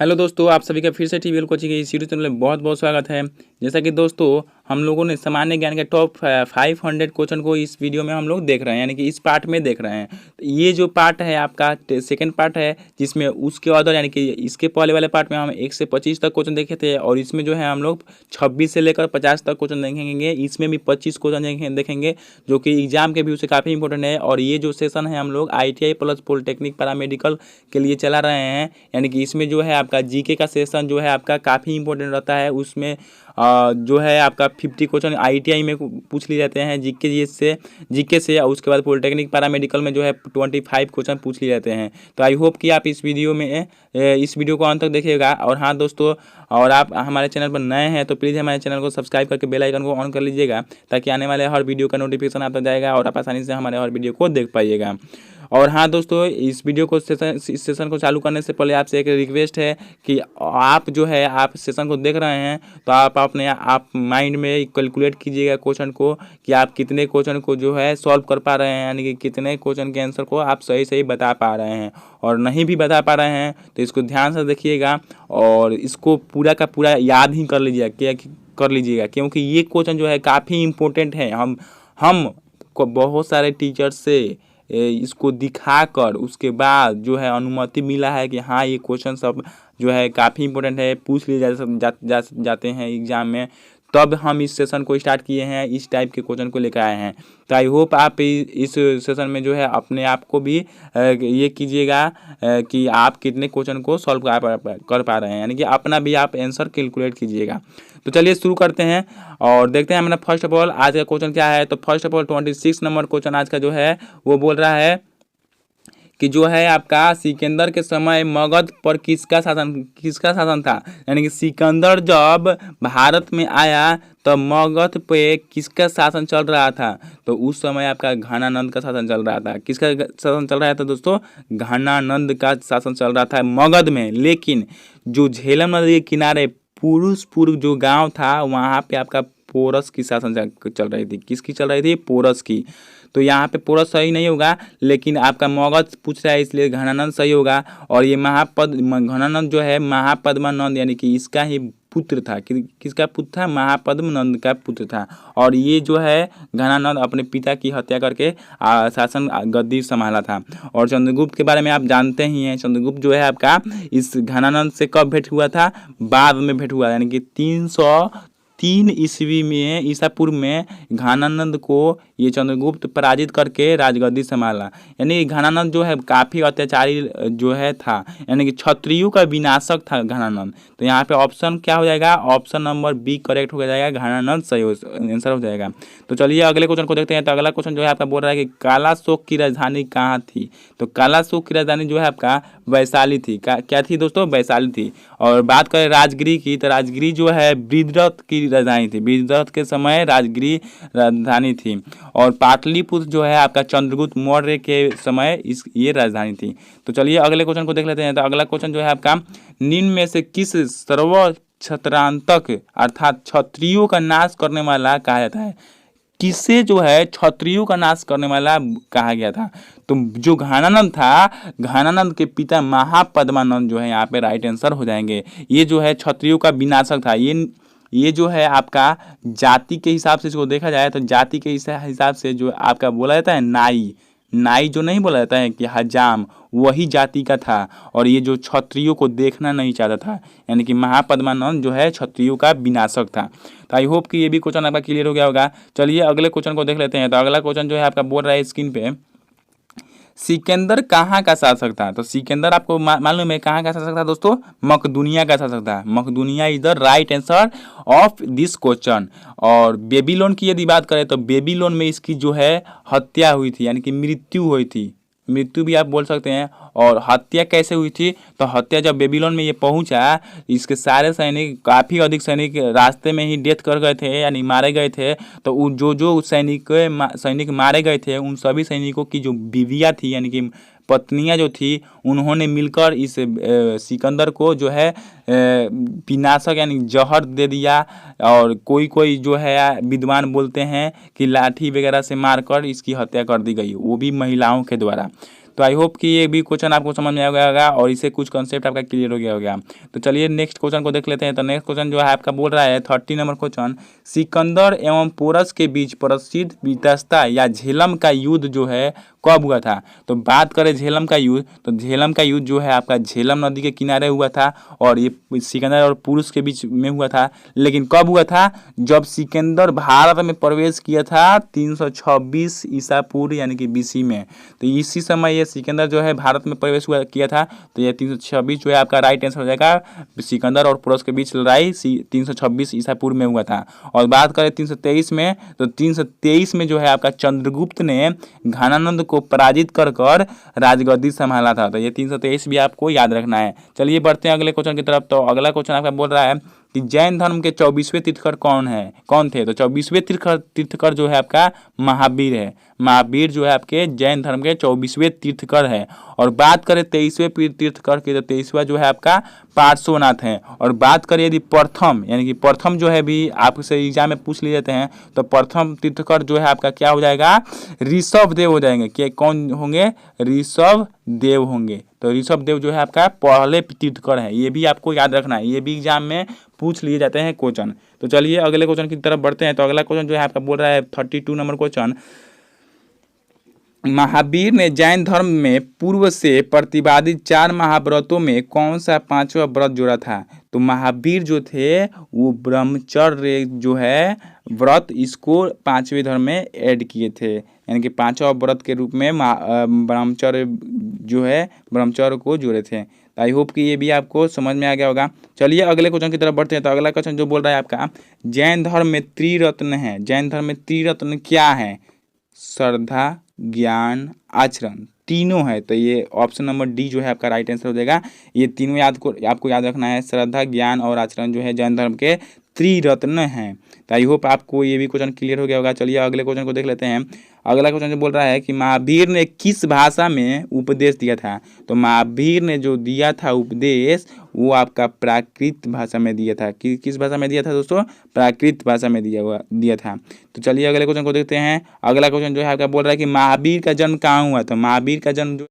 Hello दोस्तों, आप सभी का फिर से टीवीएल कोचिंग के इस यूट्यूब चैनल में बहुत बहुत स्वागत है। जैसा कि दोस्तों हम लोगों ने सामान्य ज्ञान के टॉप 500 क्वेश्चन को इस वीडियो में हम लोग देख रहे हैं, यानी कि इस पार्ट में देख रहे हैं। तो ये जो पार्ट है आपका सेकंड पार्ट है, जिसमें उसके ऑर्डर यानी कि इसके पहले वाले पार्ट में हम 1 से 25 तक क्वेश्चन देखे थे, और इसमें जो है हम लोग 26 से लेकर 50 तक क्वेश्चन देखेंगे। इसमें भी 25 क्वेश्चन देखेंगे जो कि एग्जाम के व्यू से काफ़ी इंपॉर्टेंट है। और ये जो सेशन है हम लोग ITI प्लस पॉलिटेक्निक पैरामेडिकल के लिए चला रहे हैं, यानी कि इसमें जो है आपका जीके का सेशन जो है आपका काफ़ी इंपॉर्टेंट रहता है। उसमें जो है आपका 50 क्वेश्चन ITI में पूछ लिए जाते हैं जीके से, और उसके बाद पॉलिटेक्निक पैरामेडिकल में जो है 25 क्वेश्चन पूछ लिए जाते हैं। तो आई होप कि आप इस वीडियो को अंत तक देखिएगा। और हाँ दोस्तों, और आप हमारे चैनल पर नए हैं तो प्लीज़ हमारे चैनल को सब्सक्राइब करके बेल आइकन को ऑन कर लीजिएगा, ताकि आने वाले हर वीडियो का नोटिफिकेशन आप तक जाएगा और आप आसानी से हमारे हर वीडियो को देख पाइएगा। और हाँ दोस्तों, इस सेशन को चालू करने से पहले आपसे एक रिक्वेस्ट है कि आप जो है आप सेशन को देख रहे हैं तो आप माइंड में कैलकुलेट कीजिएगा क्वेश्चन को, कि आप कितने क्वेश्चन को जो है सॉल्व कर पा रहे हैं, यानी कि कितने क्वेश्चन के आंसर को आप सही बता पा रहे हैं। और नहीं भी बता पा रहे हैं तो इसको ध्यान से देखिएगा और इसको पूरा का पूरा याद ही कर लीजिएगा, क्योंकि ये क्वेश्चन जो है काफ़ी इम्पोर्टेंट है। हम को बहुत सारे टीचर से इसको दिखाकर उसके बाद जो है अनुमति मिला है कि हाँ ये क्वेश्चन सब जो है काफ़ी इंपॉर्टेंट है, पूछ लिए जाते हैं एग्जाम में। तब हम इस सेशन को स्टार्ट किए हैं, इस टाइप के क्वेश्चन को लेकर आए हैं। तो आई होप आप इस सेशन में जो है अपने आप को भी ये कीजिएगा कि आप कितने क्वेश्चन को सॉल्व कर पा रहे हैं, यानी कि अपना भी आप आंसर कैलकुलेट कीजिएगा। तो चलिए शुरू करते हैं और देखते हैं हमारा फर्स्ट ऑफ ऑल आज का क्वेश्चन क्या है। तो first of all 26 number question आज का जो है वो बोल रहा है कि जो है आपका सिकंदर के समय मगध पर किसका शासन था, यानी कि सिकंदर जब भारत में आया तो मगध पे किसका शासन चल रहा था। तो उस समय आपका घनानंद का शासन चल रहा था। किसका शासन चल रहा था दोस्तों? घनानंद का शासन चल रहा था मगध में। लेकिन जो झेलम नदी के किनारे पुरुषपुर जो गांव था, वहाँ पे आपका पोरस की शासन चल रही थी। किसकी चल रही थी? पोरस की। तो यहाँ पे पोरस सही नहीं होगा, लेकिन आपका मगध पूछ रहा है इसलिए घनानंद सही होगा। और ये घनानंद जो है महापद्मानंद यानी कि इसका ही पुत्र था। किसका पुत्र था? महापद्मानंद का पुत्र था। और ये जो है घनानंद अपने पिता की हत्या करके शासन गद्दी संभाला था। और चंद्रगुप्त के बारे में आप जानते ही हैं। चंद्रगुप्त जो है आपका इस घनानंद से कब भेंट हुआ था? बाद में भेंट हुआ, यानी कि 303 ईस्वी में ईसा पूर्व में घनानंद को ये चंद्रगुप्त पराजित करके राजगद्दी संभाला। यानी घनानंद जो है काफ़ी अत्याचारी जो है था, यानी कि क्षत्रियों का विनाशक था घनानंद। तो यहाँ पे ऑप्शन क्या हो जाएगा? ऑप्शन नंबर बी करेक्ट हो जाएगा, घनानंद सही आंसर हो जाएगा। तो चलिए अगले क्वेश्चन को देखते हैं। तो अगला क्वेश्चन जो है आपका बोल रहा है कि कालाशोक की राजधानी कहाँ थी। तो कालाशोक की राजधानी जो है आपका वैशाली थी। क्या थी दोस्तों? वैशाली थी। और बात करें राजगिरी की, तो राजगिरी जो है बृहद्रथ की राजधानी थी। बृहद्रथ के समय राजगिरी राजधानी थी। और पाटलिपुत्र जो है आपका चंद्रगुप्त मौर्य के समय ये राजधानी थी। तो चलिए अगले क्वेश्चन को देख लेते हैं। तो अगला क्वेश्चन जो है आपका निम्न में से किस सर्व क्षत्रांतक अर्थात क्षत्रियों का नाश करने वाला कहा जाता है? किसे जो है क्षत्रियों का नाश करने वाला कहा गया था? तो जो घनानंद था, घनानंद के पिता महापद्मानंद जो है यहाँ पे राइट आंसर हो जाएंगे। ये जो है क्षत्रियों का विनाशक था। ये जो है आपका जाति के हिसाब से इसको देखा जाए तो जाति के हिसाब से जो आपका बोला जाता है नाई जो नहीं बोला जाता है कि हजाम, वही जाति का था। और ये जो क्षत्रियों को देखना नहीं चाहता था, यानी कि महापद्मानंद जो है क्षत्रियों का विनाशक था। तो आई होप कि ये भी क्वेश्चन आपका क्लियर हो गया होगा। चलिए अगले क्वेश्चन को देख लेते हैं। तो अगला क्वेश्चन जो है आपका बोल रहा है स्क्रीन पे, सिकंदर कहाँ का शासक था। तो सिकंदर आपको मालूम है कहाँ का शासक था दोस्तों? मकदूनिया का शासक था। मकदूनिया is the right answer of this question. और बेबीलोन की यदि बात करें तो बेबीलोन में इसकी जो है हत्या हुई थी, यानी कि मृत्यु हुई थी। मृत्यु भी आप बोल सकते हैं। और हत्या कैसे हुई थी? तो हत्या जब बेबीलोन में ये पहुंचा, इसके सारे सैनिक, काफ़ी अधिक सैनिक रास्ते में ही डेथ कर गए थे, यानी मारे गए थे। तो जो सैनिक मारे गए थे, उन सभी सैनिकों की जो बीवियाँ थी, यानी कि पत्नियां जो थी, उन्होंने मिलकर इस सिकंदर को जो है विनाशक यानी जहर दे दिया। और कोई जो है विद्वान बोलते हैं कि लाठी वगैरह से मारकर इसकी हत्या कर दी गई, वो भी महिलाओं के द्वारा। तो आई होप कि ये भी क्वेश्चन आपको समझ में आ गया होगा और इससे कुछ कॉन्सेप्ट आपका क्लियर हो गया होगा। तो चलिए नेक्स्ट क्वेश्चन को देख लेते हैं। तो नेक्स्ट क्वेश्चन जो है आपका बोल रहा है 30 नंबर क्वेश्चन, सिकंदर एवं पोरस के बीच प्रसिद्ध वितस्ता या झेलम का युद्ध जो है कब हुआ था। तो बात करें झेलम का युद्ध, तो झेलम का युद्ध जो है आपका झेलम नदी के किनारे हुआ था और ये सिकंदर और पुरुष के बीच में हुआ था। लेकिन कब हुआ था, जब सिकंदर भारत में प्रवेश किया था 326 ईसा पूर्व यानी कि बीसी में। तो इसी समय ये सिकंदर जो है भारत में प्रवेश किया था। तो ये 326 जो है आपका राइट आंसर हो जाएगा। सिकंदर और पुरुष के बीच लड़ाई 326 ईसा पूर्व में हुआ था। और बात करें 323 में, तो 323 में जो है आपका चंद्रगुप्त ने घनानंद को पराजित कर राजगद्दी संभाला था। तो ये 323 भी आपको याद रखना है। चलिए बढ़ते हैं अगले क्वेश्चन की तरफ। तो अगला क्वेश्चन आपका बोल रहा है कि जैन धर्म के 24वें तीर्थकर कौन थे। तो 24वें तीर्थकर जो है आपका महावीर है। महावीर जो है आपके जैन धर्म के 24वें तीर्थकर है। और बात करें 23वें तीर्थकर की, तो 23वां जो है आपका पार्श्वनाथ है। और बात करें यदि प्रथम यानी कि प्रथम जो है भी आपसे एग्जाम में पूछ लिए जाते हैं, तो प्रथम तीर्थकर जो है आपका क्या हो जाएगा, ऋषभ देव हो जाएंगे। कि कौन होंगे, ऋषभ देव होंगे। तो ऋषभ देव जो है आपका पहले तीर्थकर है। ये भी आपको याद रखना है, ये भी एग्जाम में पूछ लिए जाते हैं क्वेश्चन। तो चलिए अगले क्वेश्चन की तरफ बढ़ते हैं। तो अगला क्वेश्चन जो है आपका बोल रहा है 32 नंबर क्वेश्चन, महावीर ने जैन धर्म में पूर्व से प्रतिपादित 4 महाव्रतों में कौन सा 5वां व्रत जोड़ा था। तो महावीर जो थे वो ब्रह्मचर्य जो है व्रत इसको 5वें धर्म में ऐड किए थे, यानी कि 5वां व्रत के रूप में ब्रह्मचर्य जो है ब्रह्मचर्य को जोड़े थे। आई होप कि ये भी आपको समझ में आ गया होगा। चलिए अगले क्वेश्चन की तरफ बढ़ते हैं। तो अगला क्वेश्चन जो बोल रहा है आपका, जैन धर्म में त्रिरत्न है। जैन धर्म में त्रिरत्न क्या है, श्रद्धा, ज्ञान, आचरण, तीनों है। तो ये ऑप्शन नंबर डी जो है आपका राइट आंसर हो जाएगा। ये तीनों आपको याद रखना है। श्रद्धा, ज्ञान और आचरण जो है जैन धर्म के त्रिरत्न हैं। तो आई होप आपको ये भी क्वेश्चन क्लियर हो गया होगा। चलिए अगले क्वेश्चन को देख लेते हैं। अगला क्वेश्चन जो बोल रहा है कि महावीर ने किस भाषा में उपदेश दिया था। तो महावीर ने जो दिया था उपदेश वो आपका प्राकृत भाषा में दिया था। किस भाषा में दिया था दोस्तों, प्राकृत भाषा में दिया था। तो चलिए अगले क्वेश्चन को देखते हैं। अगला क्वेश्चन जो है आपका बोल रहा है कि महावीर का जन्म कहाँ हुआ था। महावीर का जन्म जो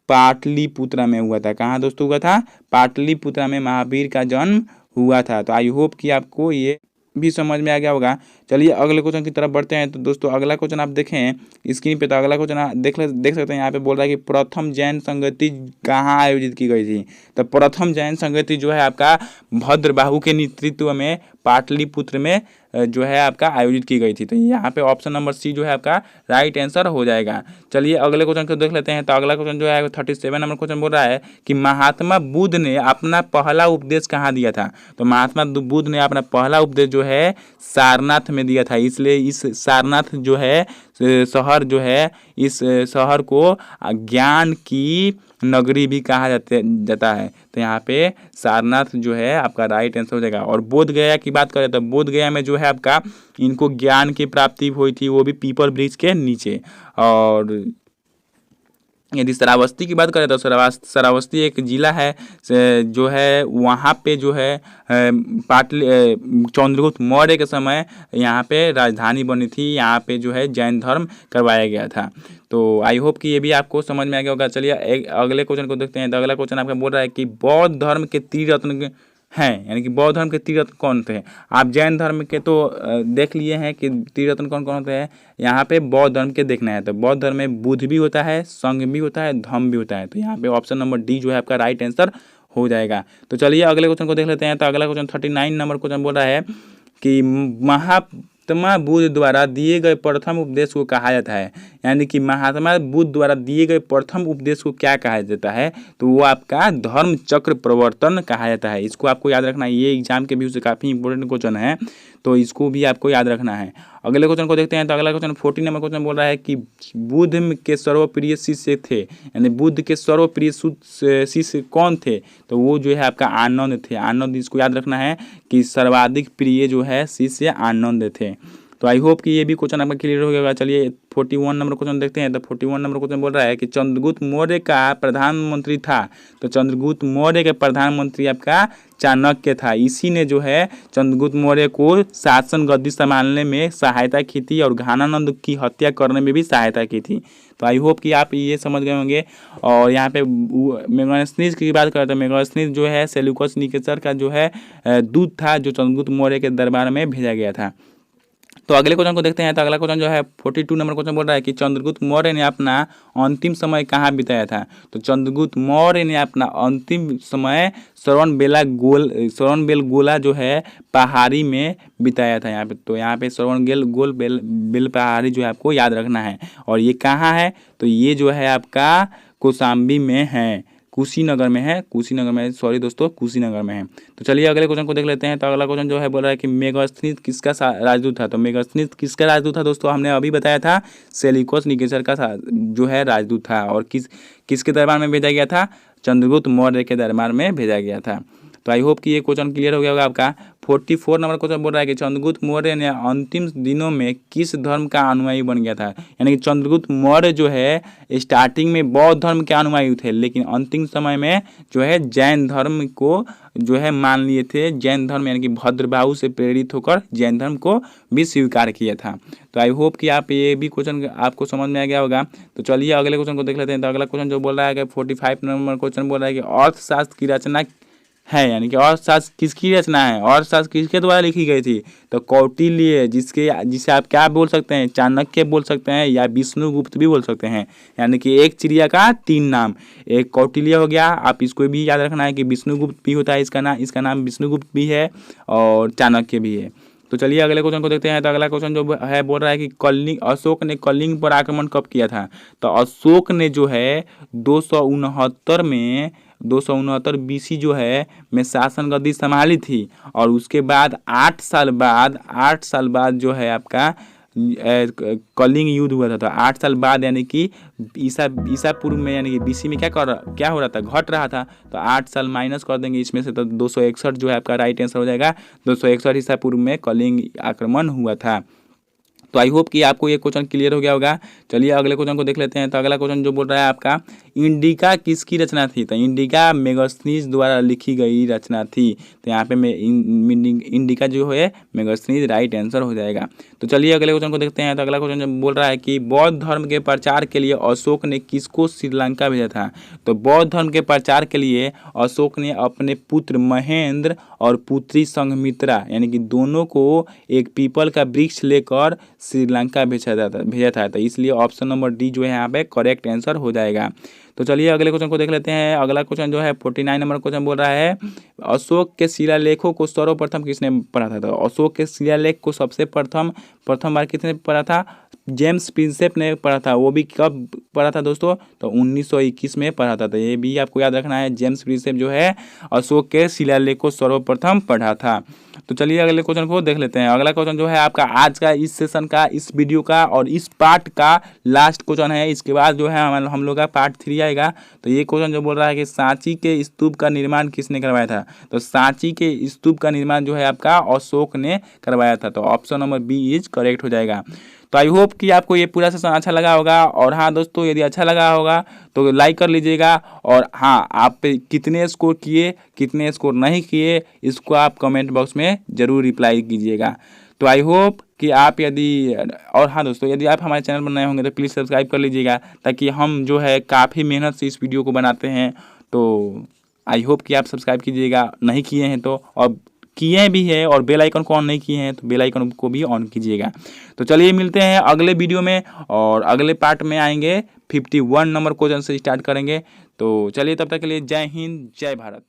पाटलिपुत्रा में हुआ था। कहाँ दोस्तों हुआ था, पाटलिपुत्रा में महावीर का जन्म हुआ था। तो आई होप कि आपको ये भी समझ में आ गया होगा। चलिए अगले क्वेश्चन की तरफ बढ़ते हैं। तो दोस्तों अगला क्वेश्चन आप देखें स्क्रीन पे। तो अगला क्वेश्चन आप देख सकते हैं, यहाँ पे बोल रहा है कि प्रथम जैन संगति कहाँ आयोजित की गई थी। तो प्रथम जैन संगति जो है आपका भद्रबाहु के नेतृत्व में पाटलिपुत्र में जो है आपका आयोजित की गई थी। तो यहाँ पे ऑप्शन नंबर सी जो है आपका राइट आंसर हो जाएगा। चलिए अगले क्वेश्चन को देख लेते हैं। तो अगला क्वेश्चन जो है 37 नंबर क्वेश्चन बोल रहा है कि महात्मा बुद्ध ने अपना पहला उपदेश कहाँ दिया था। तो महात्मा बुद्ध ने अपना पहला उपदेश जो है सारनाथ में दिया था। इसलिए इस सारनाथ जो है शहर जो है, इस शहर को ज्ञान की नगरी भी कहा जाता है। तो यहाँ पे सारनाथ जो है आपका राइट आंसर हो जाएगा। और बोध गया की बात करें तो बोध गया में जो है आपका इनको ज्ञान की प्राप्ति हुई थी, वो भी पीपल ब्रिज के नीचे। और यदि श्रावस्ती की बात करें तो श्रावस्ती एक जिला है जो है, वहाँ पे जो है चंद्रगुप्त मौर्य के समय यहाँ पे राजधानी बनी थी। यहाँ पे जो है जैन धर्म करवाया गया था। तो आई होप कि ये भी आपको समझ में आ गया होगा। चलिए अगले क्वेश्चन को देखते हैं। तो अगला क्वेश्चन आपका बोल रहा है कि बौद्ध धर्म के त्रिरत्न हैं, यानी कि बौद्ध धर्म के त्रिरत्न कौन थे। आप जैन धर्म के तो देख लिए हैं कि त्रिरत्न कौन कौन होते हैं। यहाँ पे बौद्ध धर्म के देखना है। तो बौद्ध धर्म में बुद्ध भी होता है, संघ भी होता है, धम्म भी होता है। तो यहाँ पे ऑप्शन नंबर डी जो है आपका राइट आंसर हो जाएगा। तो चलिए अगले क्वेश्चन को देख लेते हैं। तो अगला क्वेश्चन 39 नंबर क्वेश्चन बोल रहा है कि महात्मा बुद्ध द्वारा दिए गए प्रथम उपदेश को कहा जाता है। यानी कि महात्मा बुद्ध द्वारा दिए गए प्रथम उपदेश को क्या कहा जाता है। तो वो आपका धर्म चक्र प्रवर्तन कहा जाता है। इसको आपको याद रखना है। ये एग्जाम के व्यू से काफ़ी इंपॉर्टेंट क्वेश्चन है, तो इसको भी आपको याद रखना है। अगले क्वेश्चन को देखते हैं। तो अगला क्वेश्चन 40 नंबर क्वेश्चन बोल रहा है कि बुद्ध के सर्वप्रिय शिष्य थे, यानी बुद्ध के सर्वप्रिय शिष्य कौन थे। तो वो जो है आपका आनंद थे। आनंद, इसको याद रखना है कि सर्वाधिक प्रिय जो है शिष्य आनंद थे। तो आई होप कि ये भी क्वेश्चन आपका क्लियर हो गया। चलिए 41 नंबर क्वेश्चन देखते हैं। तो 41 नंबर क्वेश्चन बोल रहा है कि चंद्रगुप्त मौर्य का प्रधानमंत्री था। तो चंद्रगुप्त मौर्य के प्रधानमंत्री आपका चाणक्य था। इसी ने जो है चंद्रगुप्त मौर्य को शासन गद्दी संभालने में सहायता की थी और घानानंद की हत्या करने में भी सहायता की थी। तो आई होप कि आप ये समझ गए होंगे। और यहाँ पे मेगास्थनीज की बात करें तो मेगास्थनीज जो है सेल्यूकस निकेटर का जो है दूत था, जो चंद्रगुप्त मौर्य के दरबार में भेजा गया था। तो अगले क्वेश्चन को देखते हैं। तो अगला क्वेश्चन जो है 42 नंबर क्वेश्चन बोल रहा है कि चंद्रगुप्त मौर्य ने अपना अंतिम समय कहाँ बिताया था। तो चंद्रगुप्त मौर्य ने अपना अंतिम समय श्रवणबेलगोला जो है पहाड़ी में बिताया था यहाँ पे। तो यहाँ पे श्रवणबेल पहाड़ी जो है आपको याद रखना है। और ये कहाँ है, तो ये जो है आपका कौशाम्बी में है, कुशीनगर में है, कुशीनगर में है। तो चलिए अगले क्वेश्चन को देख लेते हैं। तो अगला क्वेश्चन जो है बोल रहा है कि मेगास्थनीज किसका राजदूत था। तो मेगास्थनीज किसका राजदूत था दोस्तों, हमने अभी बताया था सेल्यूकस निकेटर का जो है राजदूत था। और किसके दरबार में भेजा गया था, चंद्रगुप्त मौर्य के दरबार में भेजा गया था। तो आई होप कि ये क्वेश्चन क्लियर हो गया होगा आपका। 44 नंबर क्वेश्चन बोल रहा है कि चंद्रगुप्त मौर्य ने अंतिम दिनों में किस धर्म का अनुयायी बन गया था। यानी कि चंद्रगुप्त मौर्य जो है स्टार्टिंग में बौद्ध धर्म के अनुयायी थे, लेकिन अंतिम समय में जो है जैन धर्म को जो है मान लिए थे। जैन धर्म यानी कि भद्रबाहु से प्रेरित होकर जैन धर्म को भी स्वीकार किया था। तो आई होप कि आप ये भी क्वेश्चन आपको समझ में आ गया होगा। तो चलिए अगले क्वेश्चन को देख लेते हैं। तो अगला क्वेश्चन जो बोल रहा है कि 45 नंबर क्वेश्चन बोल रहा है कि अर्थशास्त्र की रचना है, यानी कि अर्थशास्त्र किसकी रचना है, अर्थशास्त्र किसके द्वारा लिखी गई थी। तो कौटिल्य, जिसे आप क्या बोल सकते हैं, चाणक्य बोल सकते हैं या विष्णुगुप्त भी बोल सकते हैं। यानी कि एक चिड़िया का 3 नाम, एक कौटिल्य हो गया, आप इसको भी याद रखना है कि विष्णुगुप्त भी होता है, इसका नाम विष्णुगुप्त भी है और चाणक्य भी है। तो चलिए अगले क्वेश्चन को देखते हैं। तो अगला क्वेश्चन जो है बोल रहा है कि अशोक ने कलिंग पर आक्रमण कब किया था। तो अशोक ने जो है 269 BC जो है में शासन गद्दी संभाली थी। और उसके बाद 8 साल बाद जो है आपका कलिंग युद्ध हुआ था। तो 8 साल बाद यानी कि ईसा पूर्व में, यानी कि BC में क्या हो रहा था, घट रहा था। तो 8 साल माइनस कर देंगे इसमें से, तो 261 जो है आपका राइट आंसर हो जाएगा। 261 ईसा पूर्व में कलिंग आक्रमण हुआ था। तो आई होप कि आपको ये क्वेश्चन क्लियर हो गया होगा। चलिए अगले क्वेश्चन को देख लेते हैं। तो अगला क्वेश्चन जो बोल रहा है आपका इंडिका किसकी रचना थी। तो इंडिका मेगास्थनीज द्वारा लिखी गई रचना थी। तो यहाँ पे इंडिका जो है मेगास्थनीज राइट आंसर हो जाएगा। तो चलिए अगले क्वेश्चन को देखते हैं। तो अगला क्वेश्चन जो बोल रहा है कि बौद्ध धर्म के प्रचार के लिए अशोक ने किसको श्रीलंका भेजा था। तो बौद्ध धर्म के प्रचार के लिए अशोक ने अपने पुत्र महेंद्र और पुत्री संघमित्रा यानी कि दोनों को एक पीपल का वृक्ष लेकर श्रीलंका भेजा था। तो इसलिए ऑप्शन नंबर डी जो है यहाँ पे करेक्ट आंसर हो जाएगा। तो चलिए अगले क्वेश्चन को देख लेते हैं। अगला क्वेश्चन जो है 49 नंबर क्वेश्चन बोल रहा है अशोक के शिलालेखों को सर्वप्रथम किसने पढ़ा था। तो अशोक के शिलालेख को सबसे प्रथम बार किसने पढ़ा था, जेम्स प्रिंसेप ने पढ़ा था। वो भी कब पढ़ा था दोस्तों, तो 1921 में पढ़ा था। तो ये भी आपको याद रखना है, जेम्स प्रिंसेप जो है अशोक के शिलालेख को सर्वप्रथम पढ़ा था। तो चलिए अगले क्वेश्चन को देख लेते हैं। अगला क्वेश्चन जो है आपका आज का इस सेशन का, इस वीडियो का और इस पार्ट का लास्ट क्वेश्चन है। इसके बाद जो है हम लोग का पार्ट 3 आएगा। तो ये क्वेश्चन जो बोल रहा है कि सांची के स्तूप का निर्माण किसने करवाया था। तो सांची के स्तूप का निर्माण जो है आपका अशोक ने करवाया था। तो option number B is correct हो जाएगा। तो आई होप कि आपको ये पूरा सेशन अच्छा लगा होगा। और हाँ दोस्तों, यदि अच्छा लगा होगा तो लाइक कर लीजिएगा। और हाँ, आप कितने स्कोर किए, कितने स्कोर नहीं किए, इसको आप कमेंट बॉक्स में ज़रूर रिप्लाई कीजिएगा। तो आई होप कि आप और हाँ दोस्तों, यदि आप हमारे चैनल पर नए होंगे तो प्लीज़ सब्सक्राइब कर लीजिएगा, ताकि हम जो है काफ़ी मेहनत से इस वीडियो को बनाते हैं। तो आई होप कि आप सब्सक्राइब कीजिएगा, नहीं किए हैं तो, और किए भी है और बेल आइकन को ऑन नहीं किए हैं तो बेल आइकन को भी ऑन कीजिएगा। तो चलिए मिलते हैं अगले वीडियो में, और अगले पार्ट में आएंगे 51 नंबर क्वेश्चन से स्टार्ट करेंगे। तो चलिए तब तक के लिए जय हिंद, जय भारत।